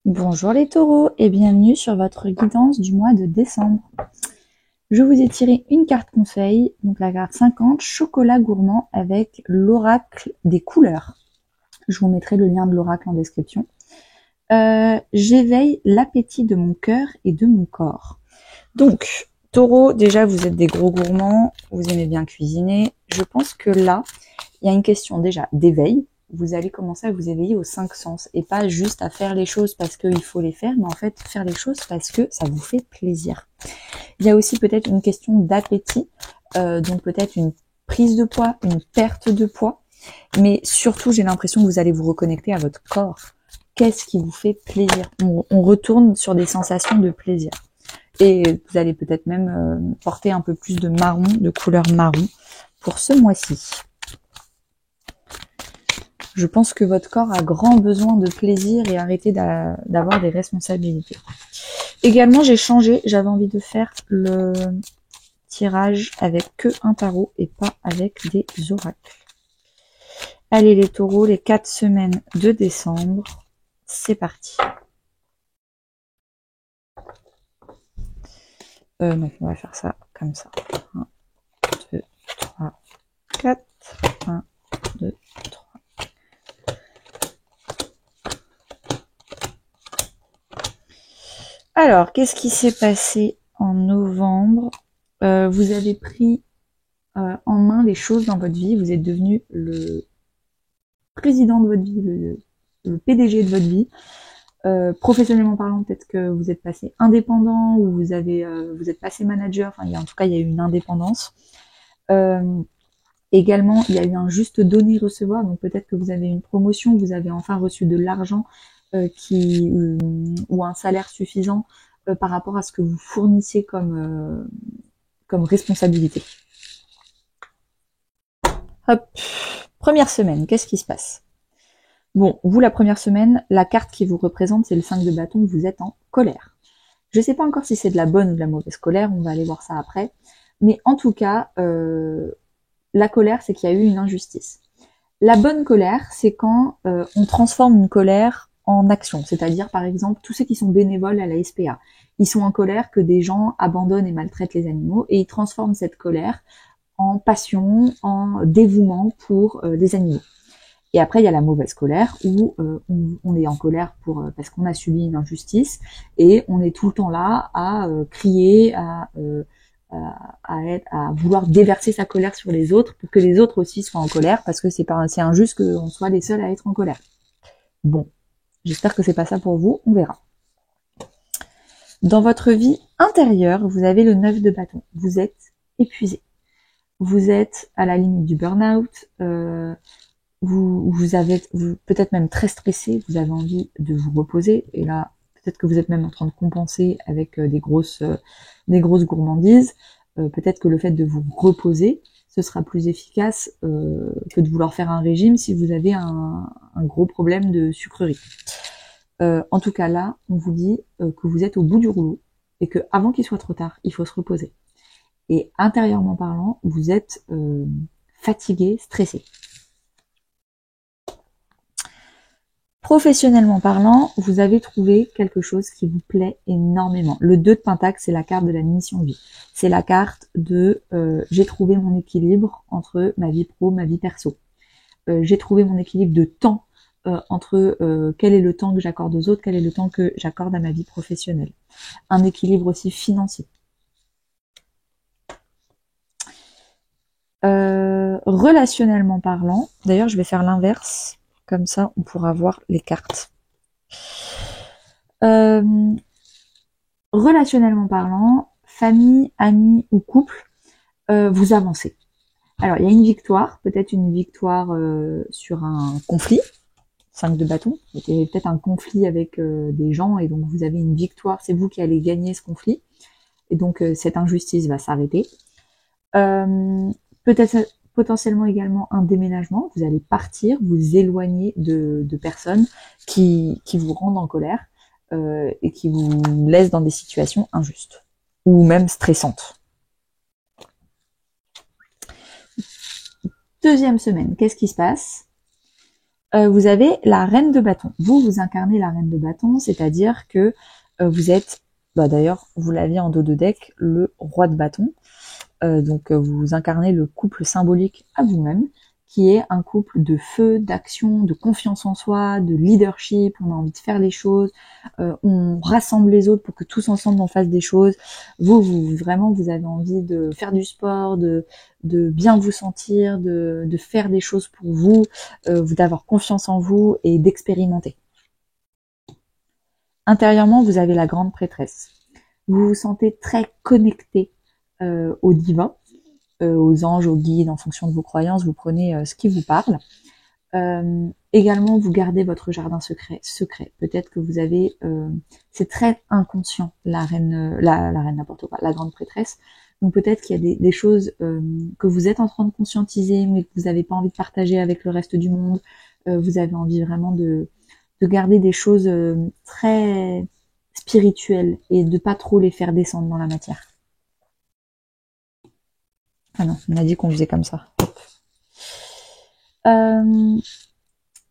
Bonjour les taureaux et bienvenue sur votre guidance du mois de décembre. Je vous ai tiré une carte conseil, donc la carte 50, chocolat gourmand avec l'oracle des couleurs. Je vous mettrai le lien de l'oracle en description. J'éveille l'appétit de mon cœur et de mon corps. Donc, taureau, déjà vous êtes des gros gourmands, vous aimez bien cuisiner. Je pense que là, il y a une question déjà d'éveil. Vous allez commencer à vous éveiller aux 5 sens et pas juste à faire les choses parce qu'il faut les faire, mais en fait faire les choses parce que ça vous fait plaisir. Il y a aussi peut-être une question d'appétit, donc peut-être une prise de poids, une perte de poids, mais surtout j'ai l'impression que vous allez vous reconnecter à votre corps. Qu'est-ce qui vous fait plaisir? On retourne sur des sensations de plaisir. Et vous allez peut-être même porter un peu plus de marron, de couleur marron pour ce mois-ci. Je pense que votre corps a grand besoin de plaisir et arrêter d'avoir des responsabilités. Également, j'ai changé, j'avais envie de faire le tirage avec que un tarot et pas avec des oracles. Allez les taureaux, les 4 semaines de décembre, c'est parti. Non, on va faire ça comme ça. 1, 2, 3, 4. 1, 2, 3. Alors, qu'est-ce qui s'est passé en novembre? Vous avez pris en main les choses dans votre vie. Vous êtes devenu le président de votre vie, le PDG de votre vie. Professionnellement parlant, peut-être que vous êtes passé indépendant ou vous êtes passé manager. Enfin, en tout cas, il y a eu une indépendance. Également, il y a eu un juste donner-recevoir. Donc peut-être que vous avez une promotion, vous avez enfin reçu de l'argent ou un salaire suffisant par rapport à ce que vous fournissiez comme responsabilité. Hop, première semaine, qu'est-ce qui se passe? Bon, vous, la première semaine, la carte qui vous représente, c'est le 5 de bâton, vous êtes en colère. Je ne sais pas encore si c'est de la bonne ou de la mauvaise colère, on va aller voir ça après. Mais en tout cas, la colère, c'est qu'il y a eu une injustice. La bonne colère, c'est quand on transforme une colère en action. C'est-à-dire, par exemple, tous ceux qui sont bénévoles à la SPA. Ils sont en colère que des gens abandonnent et maltraitent les animaux et ils transforment cette colère en passion, en dévouement pour des animaux. Et après, il y a la mauvaise colère où on est en colère parce qu'on a subi une injustice et on est tout le temps là à crier, à vouloir déverser sa colère sur les autres pour que les autres aussi soient en colère parce que c'est injuste qu'on soit les seuls à être en colère. Bon, j'espère que c'est pas ça pour vous, on verra. Dans votre vie intérieure, vous avez le 9 de bâton. Vous êtes épuisé. Vous êtes à la limite du burn-out. Vous peut-être même très stressé. Vous avez envie de vous reposer. Et là, peut-être que vous êtes même en train de compenser avec des grosses gourmandises. Peut-être que le fait de vous reposer, ce sera plus efficace que de vouloir faire un régime si vous avez un gros problème de sucrerie. En tout cas là, on vous dit que vous êtes au bout du rouleau et que avant qu'il soit trop tard, il faut se reposer. Et intérieurement parlant, vous êtes fatigué, stressé. Professionnellement parlant, vous avez trouvé quelque chose qui vous plaît énormément. Le 2 de Pentacle, c'est la carte de la mission vie. C'est la carte de j'ai trouvé mon équilibre entre ma vie pro, ma vie perso. J'ai trouvé mon équilibre de temps entre quel est le temps que j'accorde aux autres, quel est le temps que j'accorde à ma vie professionnelle. Un équilibre aussi financier. Relationnellement parlant, d'ailleurs je vais faire l'inverse, comme ça on pourra voir les cartes. Relationnellement parlant, famille, amis ou couple, vous avancez. Alors il y a une victoire, peut-être une victoire sur un conflit, 5 de bâton, c'était peut-être un conflit avec des gens et donc vous avez une victoire, c'est vous qui allez gagner ce conflit et donc cette injustice va s'arrêter. Peut-être potentiellement également un déménagement, vous allez partir, vous éloigner de personnes qui vous rendent en colère et qui vous laissent dans des situations injustes ou même stressantes. Deuxième semaine, qu'est-ce qui se passe? vous avez la reine de bâton. Vous incarnez la reine de bâton, c'est-à-dire que vous êtes, d'ailleurs, vous l'aviez en dos de deck, le roi de bâton. Donc vous incarnez le couple symbolique à vous-même, qui est un couple de feu, d'action, de confiance en soi, de leadership. On a envie de faire les choses, on rassemble les autres pour que tous ensemble on fasse des choses. Vous vraiment, vous avez envie de faire du sport, de bien vous sentir, de faire des choses pour vous, d'avoir confiance en vous et d'expérimenter. Intérieurement, vous avez la grande prêtresse. Vous vous sentez très connecté au divin, aux anges, aux guides, en fonction de vos croyances, vous prenez ce qui vous parle. Également, vous gardez votre jardin secret. Peut-être que vous avez, c'est très inconscient, la reine n'importe quoi, la grande prêtresse. Donc peut-être qu'il y a des choses que vous êtes en train de conscientiser, mais que vous n'avez pas envie de partager avec le reste du monde. Vous avez envie vraiment de garder des choses très spirituelles et de pas trop les faire descendre dans la matière. Ah non, on a dit qu'on faisait comme ça.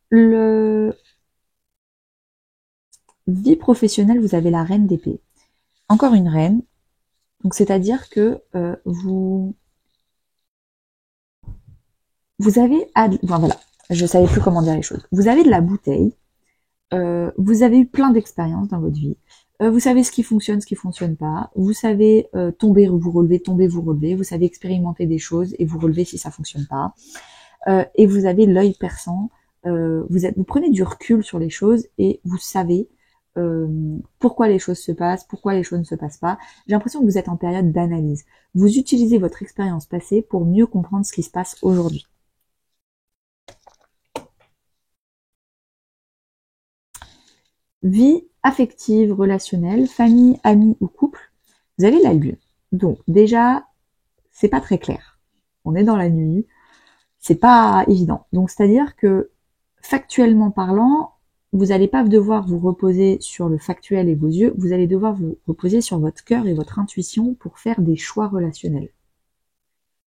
Le vie professionnelle, vous avez la reine d'épée. Encore une reine. Donc c'est-à-dire que vous avez, voilà, je savais plus comment dire les choses. Vous avez de la bouteille. Vous avez eu plein d'expériences dans votre vie. Vous savez ce qui fonctionne, ce qui fonctionne pas. Vous savez tomber, vous relever, tomber, vous relever. Vous savez expérimenter des choses et vous relever si ça fonctionne pas. Et vous avez l'œil perçant. Vous prenez du recul sur les choses et vous savez pourquoi les choses se passent, pourquoi les choses ne se passent pas. J'ai l'impression que vous êtes en période d'analyse. Vous utilisez votre expérience passée pour mieux comprendre ce qui se passe aujourd'hui. Vie affective, relationnelle, famille, amis ou couple, vous avez la lune. Donc déjà, c'est pas très clair. On est dans la nuit, c'est pas évident. Donc c'est-à-dire que factuellement parlant, vous n'allez pas devoir vous reposer sur le factuel et vos yeux, vous allez devoir vous reposer sur votre cœur et votre intuition pour faire des choix relationnels,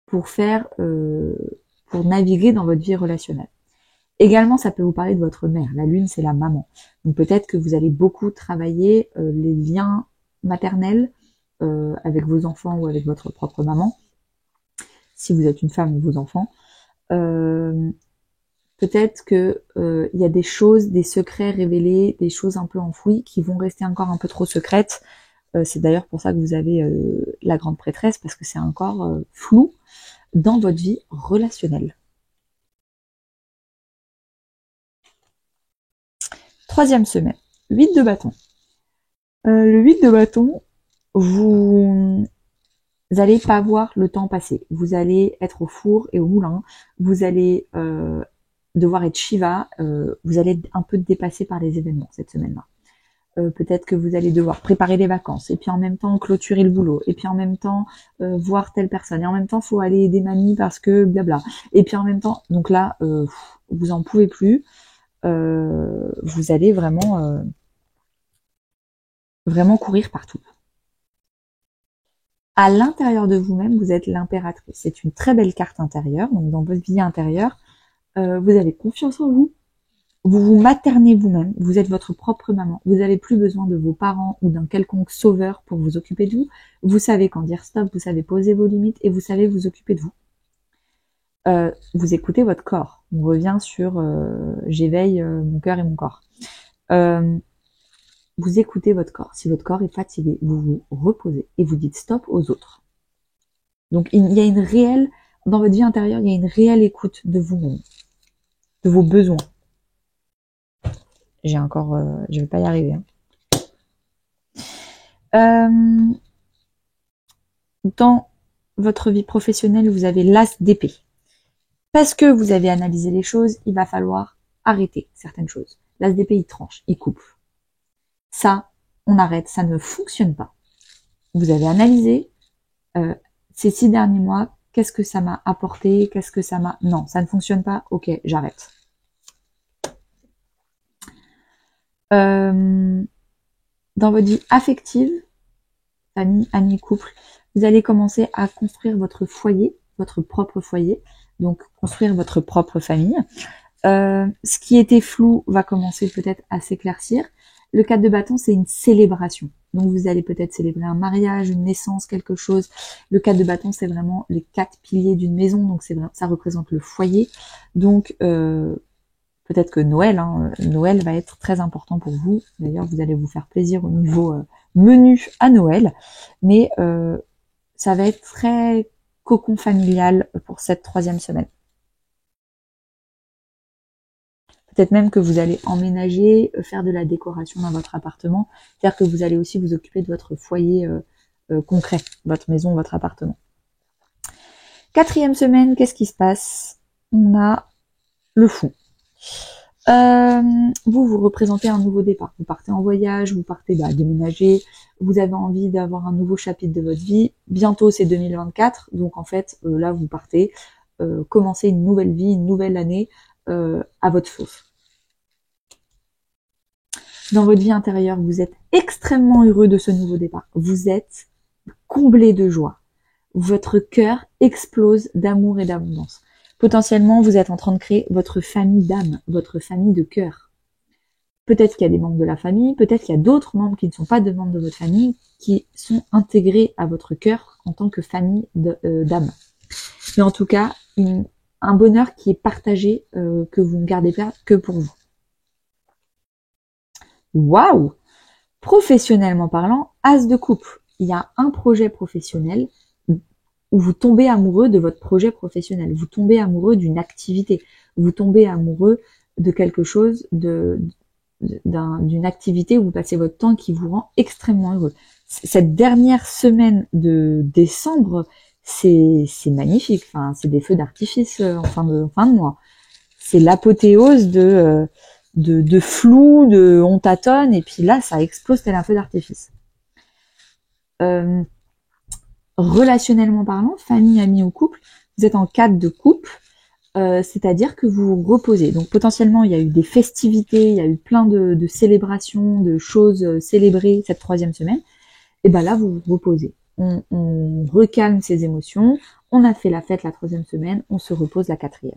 pour naviguer dans votre vie relationnelle. Également, ça peut vous parler de votre mère. La lune, c'est la maman. Donc peut-être que vous allez beaucoup travailler les liens maternels avec vos enfants ou avec votre propre maman, si vous êtes une femme ou vos enfants. Peut-être que y a des choses, des secrets révélés, des choses un peu enfouies qui vont rester encore un peu trop secrètes. C'est d'ailleurs pour ça que vous avez la grande prêtresse, parce que c'est encore flou dans votre vie relationnelle. Troisième semaine, 8 de bâton. Le 8 de bâton, vous allez pas voir le temps passer. Vous allez être au four et au moulin. Vous allez devoir être Shiva. Vous allez être un peu dépassé par les événements cette semaine-là. Peut-être que vous allez devoir préparer les vacances et puis en même temps clôturer le boulot et puis en même temps voir telle personne et en même temps faut aller aider mamie parce que blabla et puis en même temps donc là vous en pouvez plus. Vous allez vraiment courir partout. À l'intérieur de vous-même, vous êtes l'impératrice. C'est une très belle carte intérieure. Donc dans votre vie intérieure, vous avez confiance en vous. Vous vous maternez vous-même. Vous êtes votre propre maman. Vous n'avez plus besoin de vos parents ou d'un quelconque sauveur pour vous occuper de vous. Vous savez quand dire stop, vous savez poser vos limites et vous savez vous occuper de vous. Vous écoutez votre corps. On revient sur j'éveille mon cœur et mon corps. Vous écoutez votre corps. Si votre corps est fatigué, vous vous reposez et vous dites stop aux autres. Donc il y a une réelle, dans votre vie intérieure, il y a une réelle écoute de vous-même, de vos besoins. Je vais pas y arriver. Dans votre vie professionnelle, vous avez l'as d'épée. Parce que vous avez analysé les choses, il va falloir arrêter certaines choses. L'as d'épée, il tranche, il coupe. Ça, on arrête, ça ne fonctionne pas. Vous avez analysé ces 6 derniers mois, qu'est-ce que ça m'a apporté, qu'est-ce que ça m'a... Non, ça ne fonctionne pas, ok, j'arrête. Dans votre vie affective, famille, amis, couple, vous allez commencer à construire votre foyer, votre propre foyer, donc construire votre propre famille. Ce qui était flou va commencer peut-être à s'éclaircir. Le 4 de bâton, c'est une célébration. Donc vous allez peut-être célébrer un mariage, une naissance, quelque chose. Le 4 de bâton, c'est vraiment les 4 piliers d'une maison, donc ça représente le foyer. Donc peut-être que Noël, Noël va être très important pour vous. D'ailleurs, vous allez vous faire plaisir au niveau menu à Noël. Mais ça va être très cocon familial pour cette 3e semaine. Peut-être même que vous allez emménager, faire de la décoration dans votre appartement. C'est-à-dire que vous allez aussi vous occuper de votre foyer concret, votre maison, votre appartement. 4e semaine, qu'est-ce qui se passe? On a le fou. Vous représentez un nouveau départ. Vous partez en voyage, vous partez déménager, vous avez envie d'avoir un nouveau chapitre de votre vie. Bientôt, c'est 2024, donc en fait, là, vous partez commencer une nouvelle vie, une nouvelle année à votre sauce. Dans votre vie intérieure, vous êtes extrêmement heureux de ce nouveau départ. Vous êtes comblé de joie. Votre cœur explose d'amour et d'abondance. Potentiellement, vous êtes en train de créer votre famille d'âme, votre famille de cœur. Peut-être qu'il y a des membres de la famille, peut-être qu'il y a d'autres membres qui ne sont pas de membres de votre famille, qui sont intégrés à votre cœur en tant que famille d'âme. Mais en tout cas, un bonheur qui est partagé, que vous ne gardez pas que pour vous. Waouh! Professionnellement parlant, as de coupe. Il y a un projet professionnel où vous tombez amoureux de votre projet professionnel. Vous tombez amoureux d'une activité. Vous tombez amoureux de quelque chose, d'une activité où vous passez votre temps qui vous rend extrêmement heureux. Cette dernière semaine de décembre, c'est magnifique. Enfin, c'est des feux d'artifice en fin de mois. C'est l'apothéose de flou, on tâtonne, et puis là, ça explose tel un feu d'artifice. Relationnellement parlant, famille, amis ou couple, vous êtes en 4 de coupe, c'est-à-dire que vous vous reposez. Donc potentiellement, il y a eu des festivités, il y a eu plein de célébrations, de choses célébrées cette 3e semaine. Et ben là, vous vous reposez. On recalme ses émotions, on a fait la fête la 3e semaine, on se repose la 4e.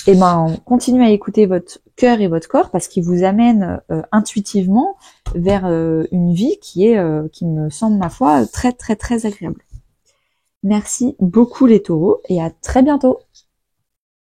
Et ben, continuez à écouter votre cœur et votre corps parce qu'il vous amène intuitivement vers une vie qui me semble, ma foi, très très très agréable. Merci beaucoup les taureaux et à très bientôt.